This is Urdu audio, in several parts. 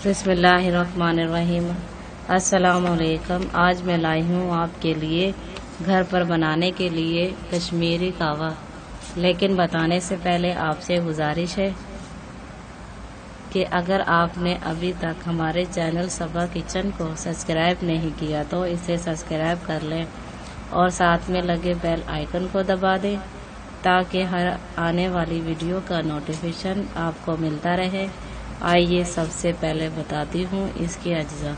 بسم اللہ الرحمن الرحیم۔ السلام علیکم۔ آج میں لائی ہوں آپ کے لیے گھر پر بنانے کے لیے کشمیری قہوہ، لیکن بتانے سے پہلے آپ سے گزارش ہے کہ اگر آپ نے ابھی تک ہمارے چینل صبا کچن کو سبسکرائب نہیں کیا تو اسے سبسکرائب کر لیں اور ساتھ میں لگے بیل آئیکن کو دبا دیں تاکہ ہر آنے والی ویڈیو کا نوٹیفیکیشن آپ کو ملتا رہے۔ آئیے سب سے پہلے بتاتی ہوں اس کے اجزاء۔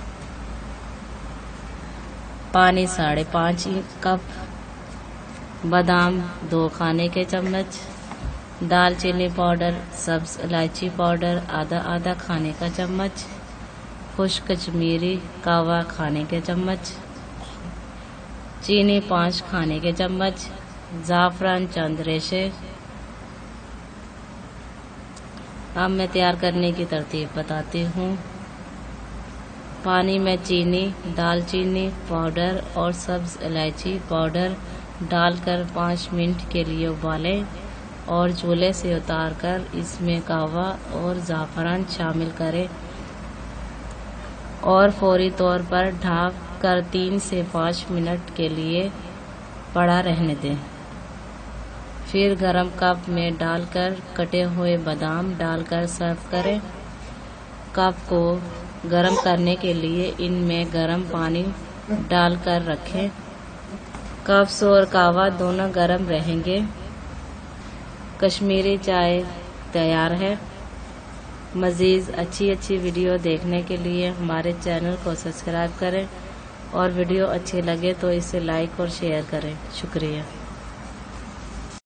پانی 5.5 کپ، بادام 2 کھانے کے چمچ، دال چینی پاؤڈر، سبز الائچی پاؤڈر آدھا کھانے کا چمچ، خشک کشمیری قہوہ کھانے کے چمچ، چینی 5 کھانے کے چمچ، زعفران چند ریشے۔ اب میں تیار کرنے کی ترتیب بتاتی ہوں۔ پانی میں چینی، دال چینی پاؤڈر اور سبز الائچی پاؤڈر ڈال کر 5 منٹ کے لیے ابالیں اور چولہے سے اتار کر اس میں قہوہ اور زعفران شامل کریں اور فوری طور پر ڈھک کر 3 سے 5 منٹ کے لیے پڑا رہنے دیں۔ پھر گرم کپ میں ڈال کر کٹے ہوئے بادام ڈال کر سرو کریں۔ کپ کو گرم کرنے کے لیے ان میں گرم پانی ڈال کر رکھیں۔ کپس اور قہوہ دونوں گرم رہیں گے۔ کشمیری چائے تیار ہے۔ مزید اچھی ویڈیو دیکھنے کے لیے ہمارے چینل کو سبسکرائب کریں اور ویڈیو اچھی لگے تو اسے لائک اور شیئر کریں۔ شکریہ۔